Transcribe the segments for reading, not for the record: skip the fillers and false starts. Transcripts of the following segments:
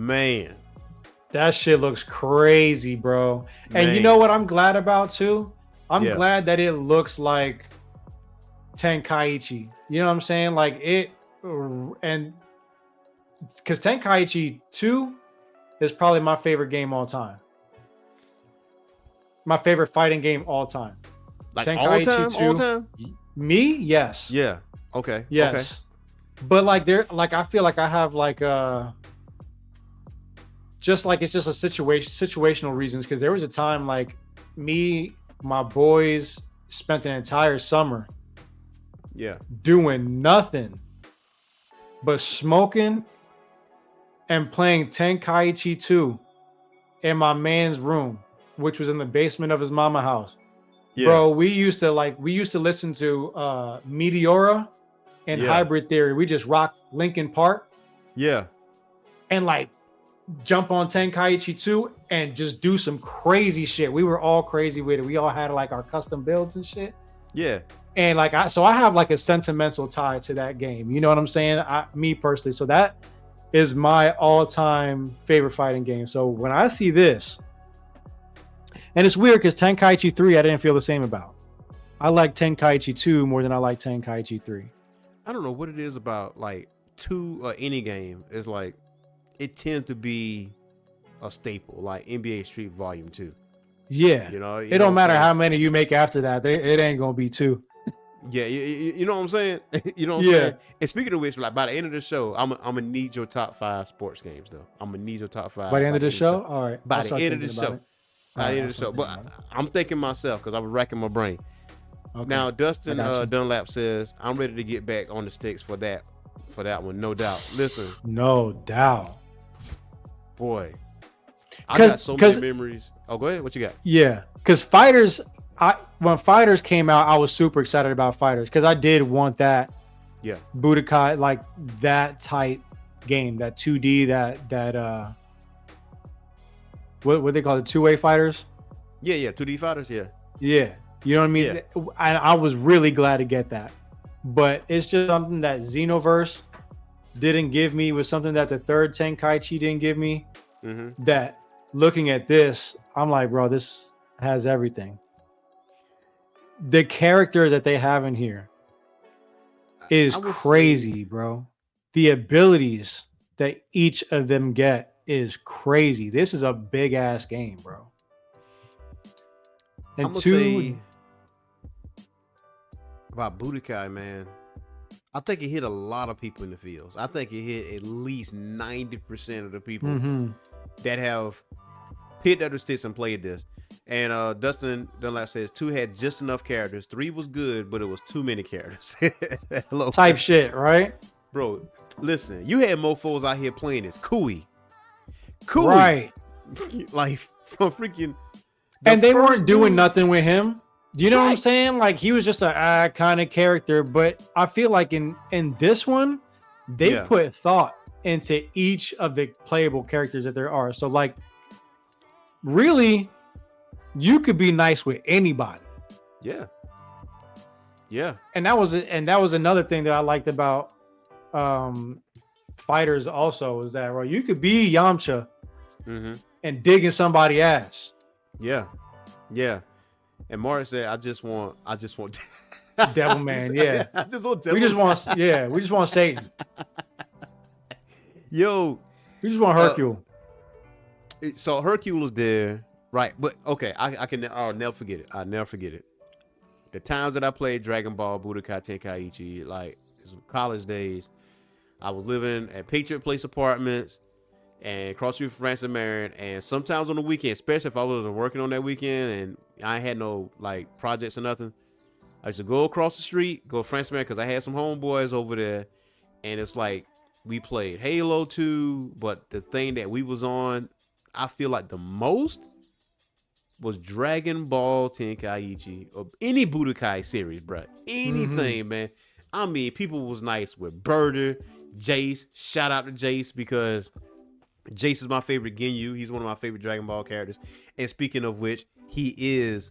Man. That shit looks crazy, bro. And you know what I'm glad about too? I'm glad that it looks like Tenkaichi. You know what I'm saying? Like it, and because Tenkaichi 2 is probably my favorite game all time. My favorite fighting game all time. Like Tenkaichi all time? 2. All time? Me? Yes. Yeah. Okay. Yes. Okay. But like I feel like I have like just like it's just a situational reasons, because there was a time like my boys spent an entire summer doing nothing but smoking and playing Tenkaichi 2 in my man's room, which was in the basement of his mama house. Bro, we used to listen to Meteora and Hybrid Theory. We just rock Linkin Park. Yeah. And like jump on Tenkaichi 2 and just do some crazy shit. We were all crazy with it. We all had like our custom builds and shit. Yeah. And like I have like a sentimental tie to that game. You know what I'm saying? Me personally. So that is my all-time favorite fighting game. So when I see this, and it's weird because Tenkaichi 3 I didn't feel the same about. I like Tenkaichi 2 more than I like Tenkaichi 3. I don't know what it is about like 2 or any game. It's like it tends to be a staple, like NBA Street Volume 2. Yeah. You know, it don't matter how many you make after that. It ain't gonna be 2. Yeah, you know what I'm saying? You know what I'm saying? And speaking of which, like by the end of the show, I'm gonna need your top 5 sports games though. I'm gonna need your top 5 by the end of the show. All right. By the end of the show. By the end of the show. But I'm thinking myself because I was racking my brain. Okay. Now Dustin Dunlap says I'm ready to get back on the sticks for that one, no doubt. Listen, no doubt, boy. I got so many memories. Oh, go ahead. What you got? Yeah, because when Fighters came out, I was super excited about Fighters because I did want that. Yeah. Budokai, like that type game, that 2D, that what they call it, 2-way fighters. Yeah, 2D fighters. Yeah. Yeah, you know what I mean. Yeah. I was really glad to get that, but it's just something that Xenoverse didn't give me. Was something that the third Tenkaichi didn't give me. Mm-hmm. That looking at this, I'm like, bro, this has everything. The character that they have in here is crazy, bro. The abilities that each of them get is crazy. This is a big ass game, bro. And I'm gonna say about Budokai, man. I think it hit a lot of people in the fields. I think it hit at least 90% of the people that have picked up the sticks and played this. And Dustin Dunlap says 2 had just enough characters. 3 was good, but it was too many characters. Hello, type shit, right? Bro, listen, you had mofos out here playing this Kui, right? Like from freaking, and they weren't doing nothing with him. Do you know what I'm saying? Like he was just a kind of character, but I feel like in this one, they put thought into each of the playable characters that there are. So like, really, you could be nice with anybody. Yeah. And that was another thing that I liked about Fighters also, is that, well, you could be Yamcha and digging somebody's ass. Yeah. And Morris said, I just want Devil Man. Yeah. I just want Devil We just want Satan. Yo. We just want Hercule. So Hercule was there. Right, but okay, I'll never forget it. The times that I played Dragon Ball, Budokai Tenkaichi, like college days, I was living at Patriot Place Apartments and across the street from Francis Marion, and sometimes on the weekend, especially if I wasn't working on that weekend and I had no like projects or nothing, I used to go across the street, go to Francis Marion because I had some homeboys over there, and it's like we played Halo 2, but the thing that we was on, I feel like the most was Dragon Ball Tenkaichi or any Budokai series, bro. Anything, man. I mean, people was nice with Birder, Jace. Shout out to Jace because Jace is my favorite Ginyu. He's one of my favorite Dragon Ball characters. And speaking of which, he is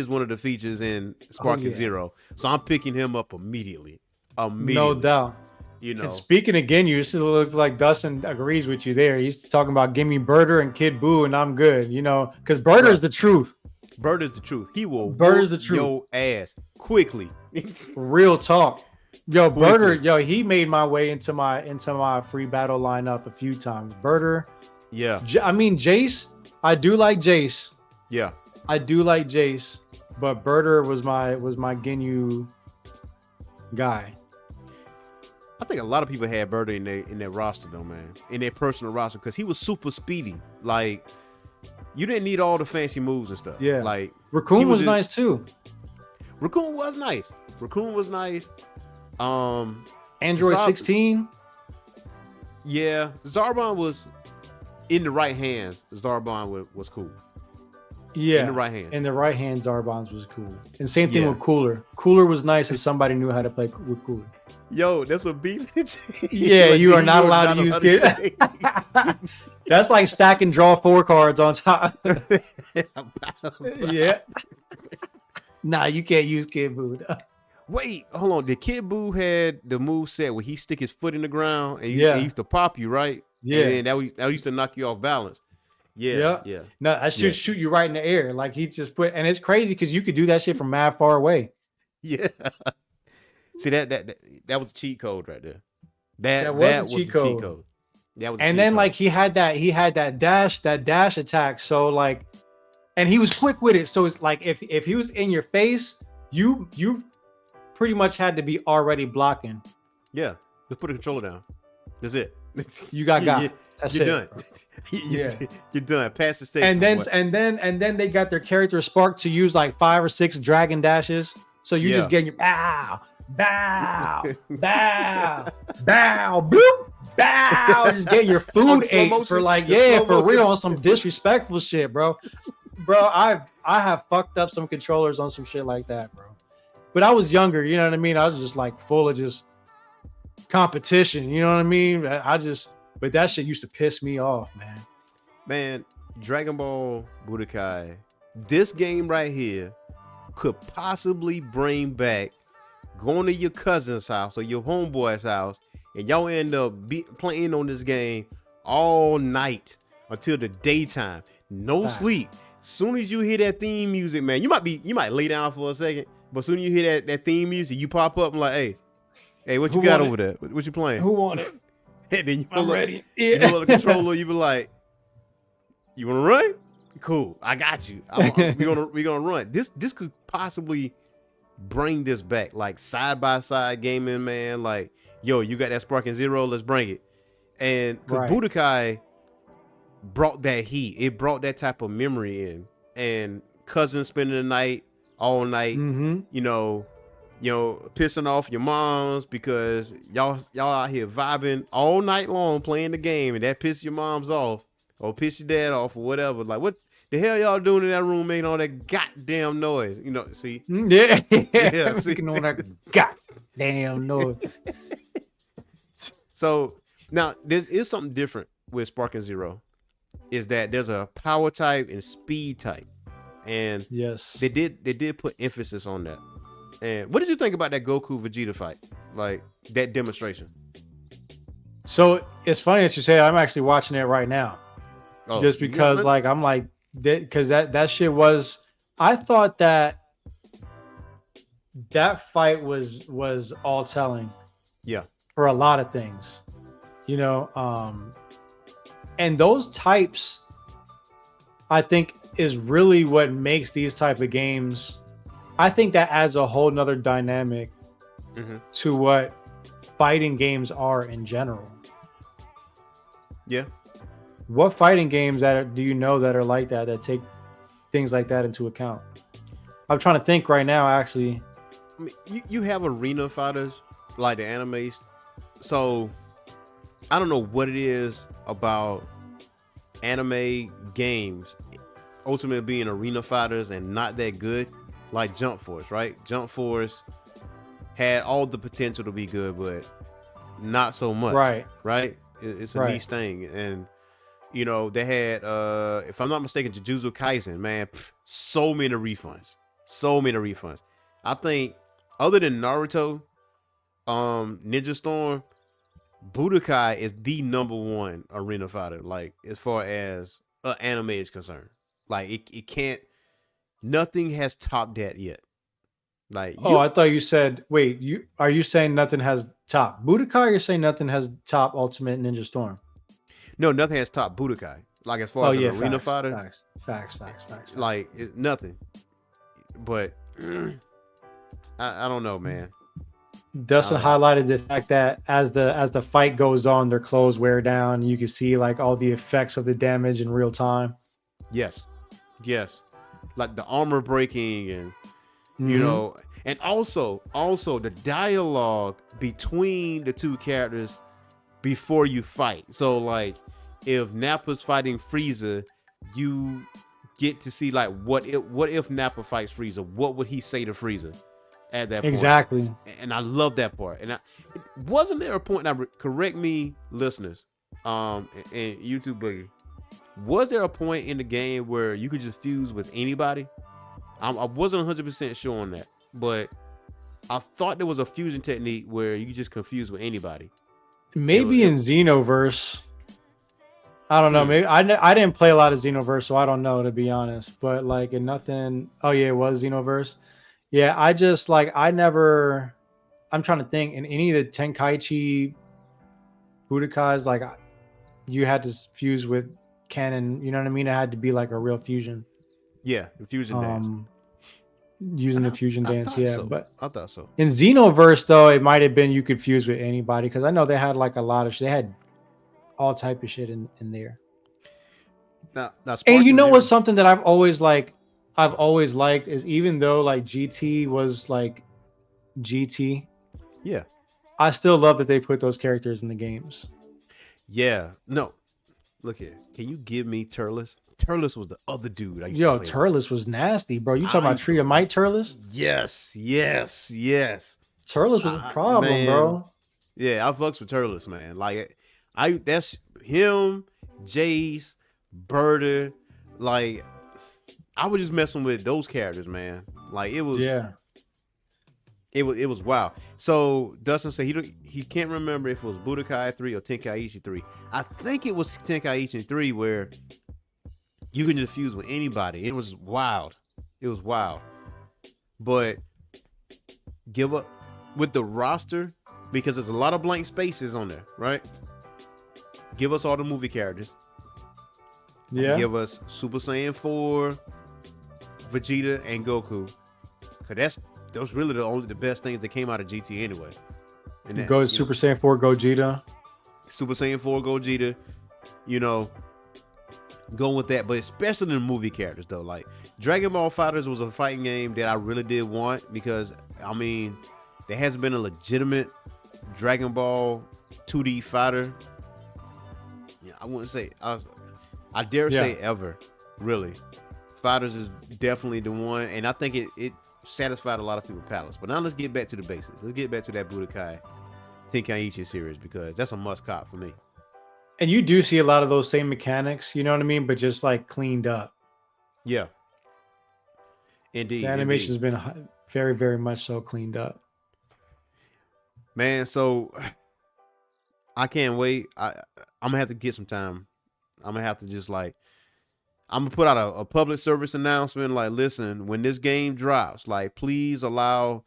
one of the features in Sparking Zero. So I'm picking him up immediately. No doubt. You know. And speaking of Ginyu, this looks like Dustin agrees with you there. He's talking about give me Birder and Kid Buu, and I'm good. You know, because Birder is the truth. Bird is the truth. He will Bird is the whoop truth. your ass quickly. Real talk. Yo, Quickly. Birder, he made my way into my free battle lineup a few times. Birder. Yeah. I mean Jace. I do like Jace. Yeah. I do like Jace, but Birder was my Ginyu guy. I think a lot of people had Bird in their roster though, man. In their personal roster, because he was super speedy. Like, you didn't need all the fancy moves and stuff. Yeah. Like Raccoon was nice too. Raccoon was nice. Android 16. Yeah, Zarbon was in the right hands. Zarbon was cool. Yeah, in the right hand. In the right hand, Zarbon's was cool. And same thing with Cooler. Cooler was nice if somebody knew how to play with Cooler. Yo, that's a beat. Yeah, like, you are not allowed to use Kid. That's like stack and draw 4 cards on top. Yeah. Nah, you can't use Kid Buu. Wait, hold on. Did Kid Buu had the move set where he stick his foot in the ground and he used to pop you, right? Yeah. And then that used to knock you off balance. Yeah. No, that should shoot you right in the air. Like he just put, and it's crazy because you could do that shit from mad far away. Yeah. See that was a cheat code right there. That was a cheat code. That was. And then code. like he had that dash attack. So like, and he was quick with it. So it's like if he was in your face, you pretty much had to be already blocking. Yeah, just put the controller down. That's it. You got. That's you're it. Done. You're done. Pass the stage. And then they got their character Spark to use like 5 or 6 dragon dashes. So you just get your bow, bloop, bow. Just get your food ate for like for real on some disrespectful shit, bro. Bro, I have fucked up some controllers on some shit like that, bro. But I was younger, you know what I mean? I was just like full of just competition, you know what I mean? But that shit used to piss me off, man. Man, Dragon Ball Budokai, this game right here could possibly bring back going to your cousin's house or your homeboy's house, and y'all end up playing on this game all night until the daytime. No sleep. Soon as you hear that theme music, man, you might lay down for a second, but soon as you hear that theme music, you pop up and like, hey, what you got over there? What you playing? Who won it? And then I'm ready. You pull up the controller, you be like, you want to run? Cool, I got you. We gonna run. This could possibly bring this back, like side by side gaming, man. Like, yo, you got that Sparking Zero, let's bring it. And because Budokai brought that heat, it brought that type of memory in. And cousins spending the night all night, you know, pissing off your moms because y'all out here vibing all night long playing the game, and that pisses your moms off or piss your dad off or whatever. Like, what the hell y'all doing in that room making all that goddamn noise? You know, see? Yeah, see? Making all that goddamn noise. So now there is something different with Sparking Zero, is that there's a power type and speed type, and they did put emphasis on that. And what did you think about that Goku Vegeta fight? Like that demonstration? So it's funny that you say I'm actually watching it right now. Oh, just because like I'm like because that shit was, I thought that fight was all telling. Yeah. For a lot of things. You know, and those types I think is really what makes these type of games. I think that adds a whole nother dynamic to what fighting games are in general. Yeah. What fighting games do you know that are like that take things like that into account? I'm trying to think right now, actually. I mean, you have arena fighters like the animes. So I don't know what it is about anime games ultimately being arena fighters and not that good. Like Jump Force, right? Jump Force had all the potential to be good, but not so much. Right? It's a niche thing. And, you know, they had, if I'm not mistaken, Jujutsu Kaisen, man, so many refunds. I think other than Naruto, Ninja Storm, Budokai is the number one arena fighter, like as far as anime is concerned. Like it can't. Nothing has topped that yet. Like Oh, you, I thought you said. Wait, you saying nothing has top Budokai? Or you're saying nothing has top Ultimate Ninja Storm? no, nothing has topped Budokai. Like as far Oh as an yeah, arena facts, fighter, facts, facts, facts, facts. like it's nothing. But I don't know, man. Dustin highlighted the fact that as the fight goes on, their clothes wear down. You can see like all the effects of the damage in real time. Yes, yes, like the armor breaking and you Mhm. know, and also the dialogue between the two characters before you fight. So like if Nappa's fighting Frieza, you get to see like what if Nappa fights Frieza? What would he say to Frieza at that point? Exactly. And I love that part. And wasn't there a point? Now correct me, listeners, and YouTube Boogie. Was there a point in the game where you could just fuse with anybody? I wasn't 100% sure on that, but I thought there was a fusion technique where you could just confuse with anybody. Maybe in Xenoverse. I don't know. Maybe I didn't play a lot of Xenoverse, so I don't know, to be honest. But like in nothing. Oh yeah, it was Xenoverse. Yeah, I just like I never. I'm trying to think in any of the Tenkaichi Budokais, like you had to fuse with canon. You know what I mean? It had to be like a real fusion. Yeah, the fusion dance. Using the fusion dance, yeah. So. But I thought so. in Xenoverse, though, it might have been you could fuse with anybody because I know they had like a lot of. They had all type of shit in there. Now and you know what's something that I've always liked is even though like GT was like GT, yeah, I still love that they put those characters in the games. Yeah, no, look here. Can you give me Turles? Turles was the other dude. Turles was nasty, bro. You talking about Tree of Might Turles? Yes. Turles was a problem, man. Bro. Yeah, I fucks with Turles, man. Like that's him, Jace, Berta. Like I was just messing with those characters, man. Like it was It was wild. So Dustin said he can't remember if it was Budokai 3 or Tenkaichi 3. I think it was Tenkaichi 3 where you can just fuse with anybody. It was wild. But give up with the roster because there's a lot of blank spaces on there, right? Give us all the movie characters. Yeah. Give us Super Saiyan 4, Vegeta, and Goku. Cause those really the best things that came out of GT anyway. And that, Super Saiyan 4 Gogeta. Super Saiyan 4 Gogeta, going with that, but especially the movie characters though. Like Dragon Ball FighterZ was a fighting game that I really did want because I mean there hasn't been a legitimate Dragon Ball 2D fighter. Yeah, I wouldn't say I dare say ever, really. FighterZ is definitely the one, and I think it satisfied a lot of people's palates. But now let's get back to the basics. Let's get back to that Budokai Tenkaichi series because that's a must cop for me. And you do see a lot of those same mechanics, you know what I mean? But just like cleaned up. Yeah. Indeed. The animation's been very, very much so cleaned up. Man, so I can't wait. I'm gonna have to get some time. I'm gonna have to just like I'm gonna put out a public service announcement. Like, listen, when this game drops, like, please allow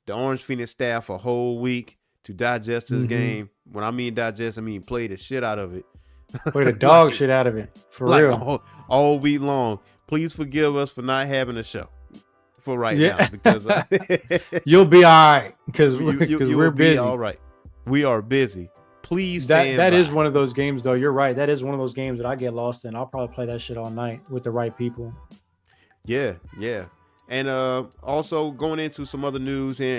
the Orange Phoenix staff a whole week to digest this game. When I mean digest, I mean play the shit out of it. Play the dog shit out of it. For real. All week long. Please forgive us for not having a show for right now. Because you'll be all right. Because we're busy. All right. We are busy. Please that is one of those games, though. You're right. That is one of those games that I get lost in. I'll probably play that shit all night with the right people. Yeah. And also going into some other news here.